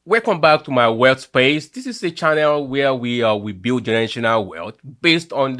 Welcome back to my wealth space. This is a channel where we build generational wealth based on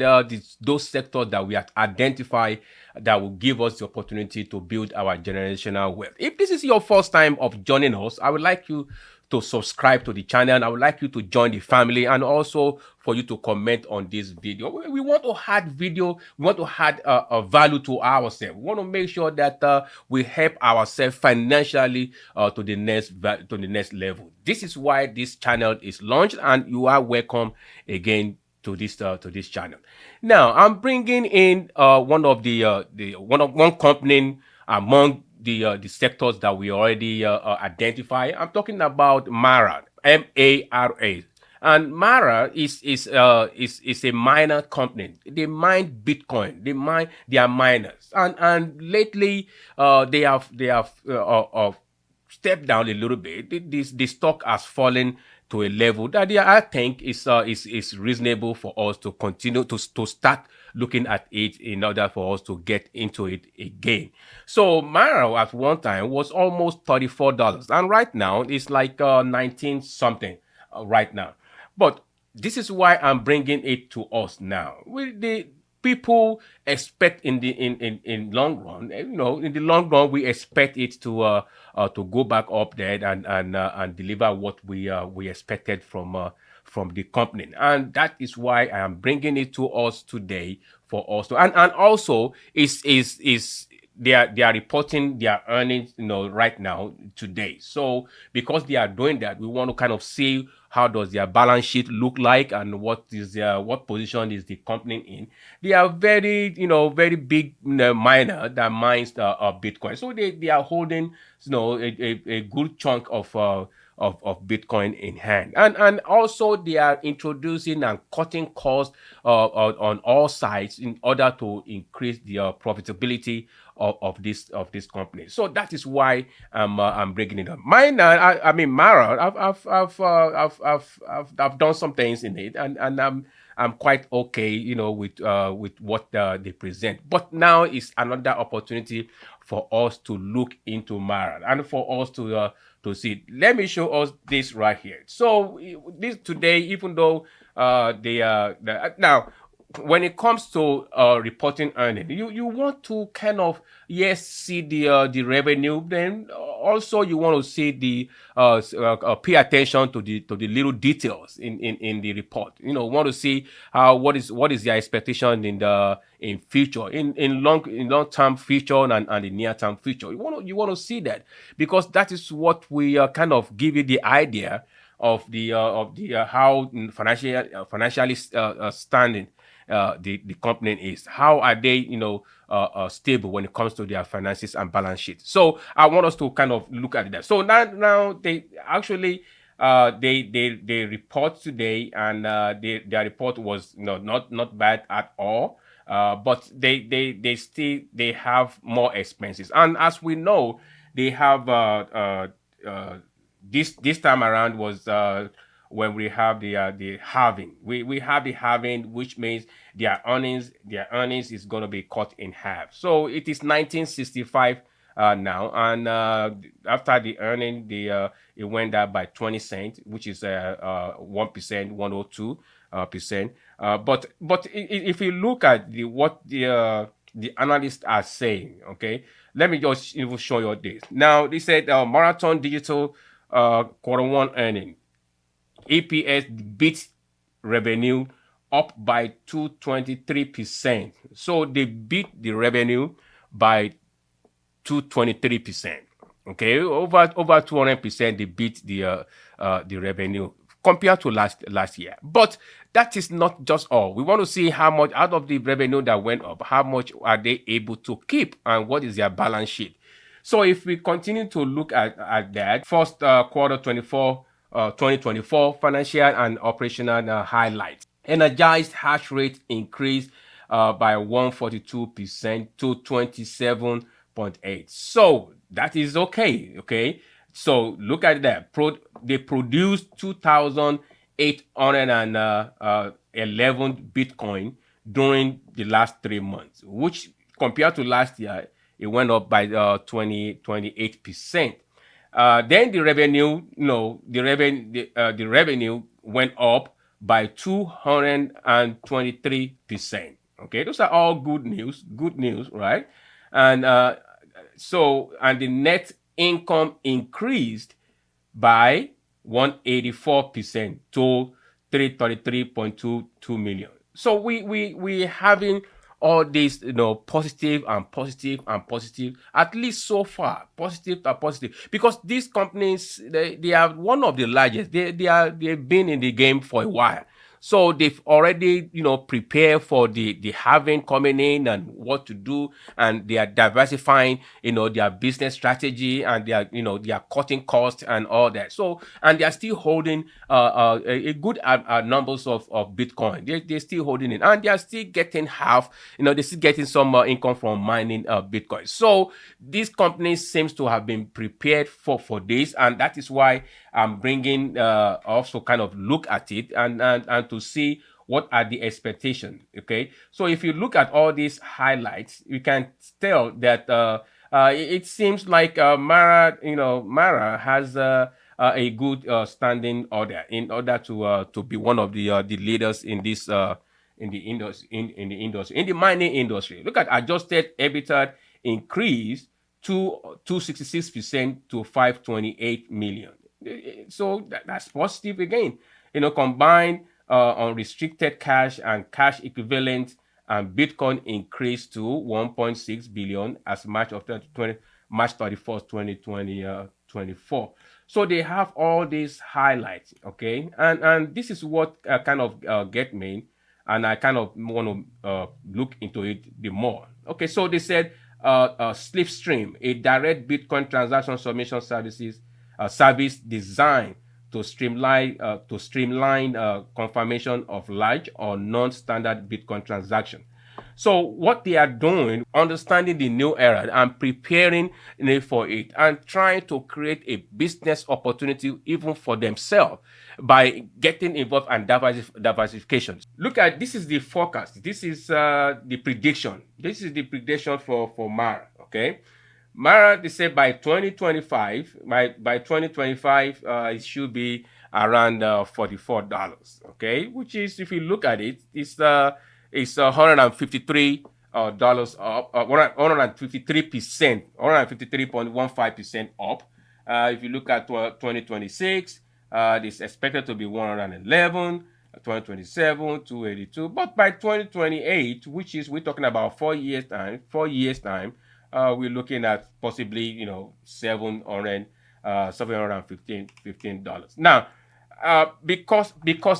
those sectors that we have identified that will give us the opportunity to build our generational wealth. If this is your first time of joining us, I would like you to subscribe to the channel. I would like you to join the family and also for you to comment on this video. We want to add video. We want to add a value to ourselves. We want to make sure that we help ourselves financially to the next level. This is why this channel is launched, and you are welcome again to this channel. Now I'm bringing in one company among the sectors that we already identify. I'm talking about Mara, M-A-R-A. And Mara is a miner company. They mine Bitcoin. They are miners. And lately they have stepped down a little bit. The stock has fallen to a level that I think is reasonable for us to continue to start looking at it in order for us to get into it again. So Mara at one time was almost $34, and right now it's like 19 something right now. But this is why I'm bringing it to us now. The people expect in long run, in the long run, we expect it to go back up there and deliver what we expected from the company, and that is why I am bringing it to us today for us to, and also is they are reporting their earnings right now today. So because they are doing that, we want to kind of see how does their balance sheet look like and what position is the company in. They are very big miner that mines Bitcoin, so they are holding a good chunk of Bitcoin in hand, and also they are introducing and cutting costs on all sides in order to increase the profitability of this company. So that is why I'm bringing it up. Mara, I've done some things in it, and I'm quite okay, with what they present. But now is another opportunity for us to look into Mara and for us to see. Let me show us this right here. So this today, even though they are now, when it comes to reporting earning, you want to kind of see the revenue. Then also you want to see the pay attention to the little details in the report. Want to see what is your expectation in future, in long term future and the near term future. You want to see that, because that is what we kind of give you the idea of the how financially standing the company is. How are they stable when it comes to their finances and balance sheet? So I want us to kind of look at that. So now they actually they report today, and their report was not bad at all. But they have more expenses, and as we know, they have this time around was when we have the halving. We have the halving, which means their earnings is going to be cut in half. So it is 1965 now, and after the earning, it went up by 20 cents, which is 1%, 102%. But if you look at what the analysts are saying, okay, let me just even show you this. Now they said Marathon Digital Q1 earning, EPS beat revenue up by 223%. So they beat the revenue by 223%. Okay, over 200% they beat the revenue compared to last year. But that is not just all. We want to see how much out of the revenue that went up, how much are they able to keep, and what is their balance sheet. So if we continue to look at that, first quarter 2024 financial and operational highlights. Energized hash rate increased by 142% to 27.8. So that is okay. Okay. So look at that. They produced 2,811 Bitcoin during the last 3 months, which compared to last year, it went up by 28%. Then the revenue, the revenue went up by 223%. Okay, those are all good news, right? And and the net income increased by 184% to 333.22 million. So we having all these, positive and positive and positive, at least so far, positive and positive, because these companies, they are one of the largest. They've been in the game for a while. So they've already, prepared for the having coming in and what to do, and they are diversifying, their business strategy, and they are cutting costs and all that. So, and they are still holding a good numbers of Bitcoin. They're still holding it, and they are still getting half. They're still getting some income from mining Bitcoin. So these companies seems to have been prepared for this, and that is why I'm bringing also kind of look at it and to see what are the expectations. Okay, so if you look at all these highlights, you can tell that it seems like Mara has a good standing order in order to be one of the leaders in this in the industry in the mining industry. Look at adjusted EBITDA increase to 266% to 528 million. So that's positive again. Combined unrestricted cash and cash equivalent and Bitcoin increased to 1.6 billion as March 31st, 2024. So they have all these highlights, okay? And this is what kind of get me, and I kind of want to look into it the more. Okay, so they said Slipstream, a direct Bitcoin transaction submission service designed to streamline confirmation of large or non-standard Bitcoin transaction. So what they are doing, understanding the new era and preparing for it, and trying to create a business opportunity even for themselves by getting involved and diversification. Look at, this is the forecast. This is the prediction. This is the prediction for Mara. Okay. Mara, they say by 2025, by 2025, it should be around $44. Okay, which is, if you look at it, it's $153 up, 153%, 153.15% up. If you look at 2026, it's expected to be 111. 2027, 282. But by 2028, which is, we're talking about 4 years time, we're looking at possibly, $715. Now, because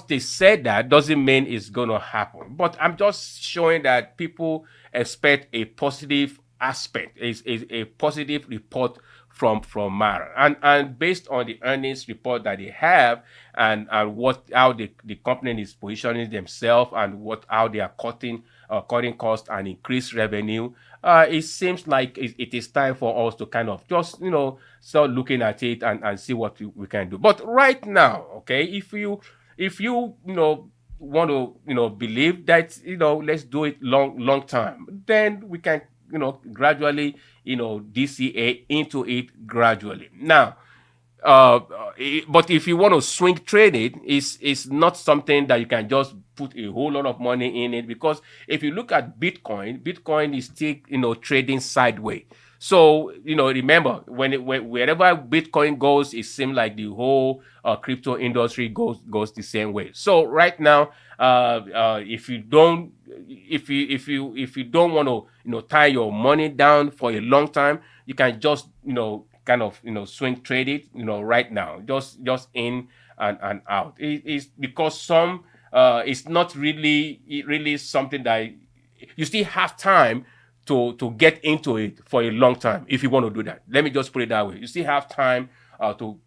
they said that doesn't mean it's gonna happen. But I'm just showing that people expect a positive aspect, is a positive report from Mara, and based on the earnings report that they have, and how the company is positioning themselves, and how they are cutting costs and increase revenue, it seems like it is time for us to kind of just start looking at it and see what we can do. But right now, okay, if you want to believe that let's do it long time, then we can gradually DCA into it gradually. Now, but if you want to swing trade it, it's not something that you can just put a whole lot of money in it, because if you look at Bitcoin is still trading sideways. So remember, wherever Bitcoin goes, it seems like the whole crypto industry goes the same way. So right now, if you don't want to tie your money down for a long time, you can just kind of swing trade it right now, just in and out. It's because it's not really something that you still have time to get into it for a long time if you want to do that. Let me just put it that way. You still have time to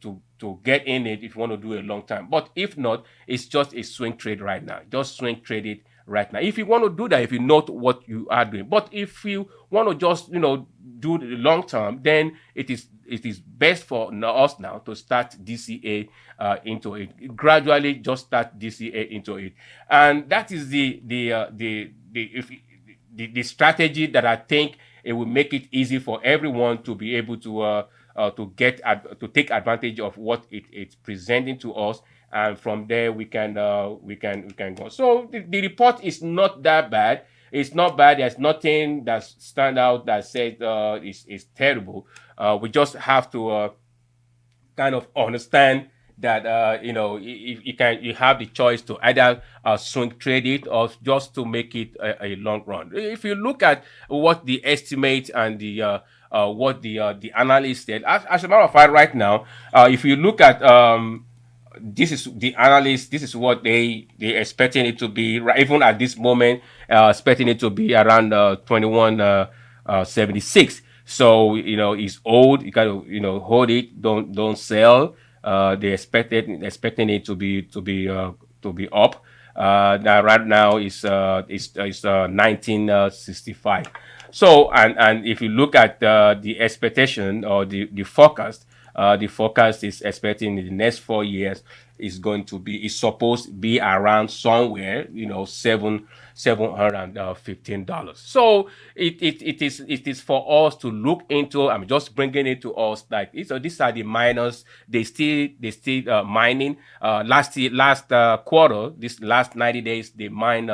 get in it if you want to do a long time. But if not, it's just a swing trade right now. Just swing trade it right now. If you want to do that, if you know what you are doing. But if you want to just do the long term, then it is best for us now to start DCA into it. Gradually just start DCA into it. And that is the strategy that I think it will make it easy for everyone to be able to to take advantage of what it's presenting to us, and from there we can go. So the report is not that bad. It's not bad. There's nothing that stand out that says it's terrible. We just have to kind of understand that you have the choice to either swing trade it or just to make it a long run. If you look at what the estimate and the what the analyst said, as a matter of fact, right now, if you look at this is the analyst. This is what they expecting it to be. Right, even at this moment, expecting it to be around 2176. So it's old. You gotta hold it. Don't sell. They expecting it to be up. Now right now is 1965. So and if you look at the expectation or the forecast is expecting in the next 4 years is supposed to be around somewhere, $715. So it is for us to look into. I'm just bringing it to us like so. These are the miners. They still mining. Last quarter, this last 90 days, they mine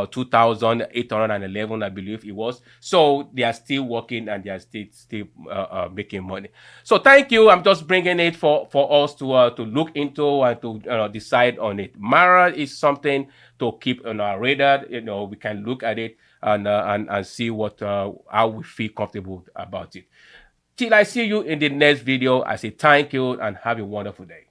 2,811, I believe it was. So they are still working and they are still making money. So thank you. I'm just bringing it for us to look into and to decide on it. Mara is something to keep on our radar. We can look at it and see what how we feel comfortable about it. Till I see you in the next video, I say thank you and have a wonderful day.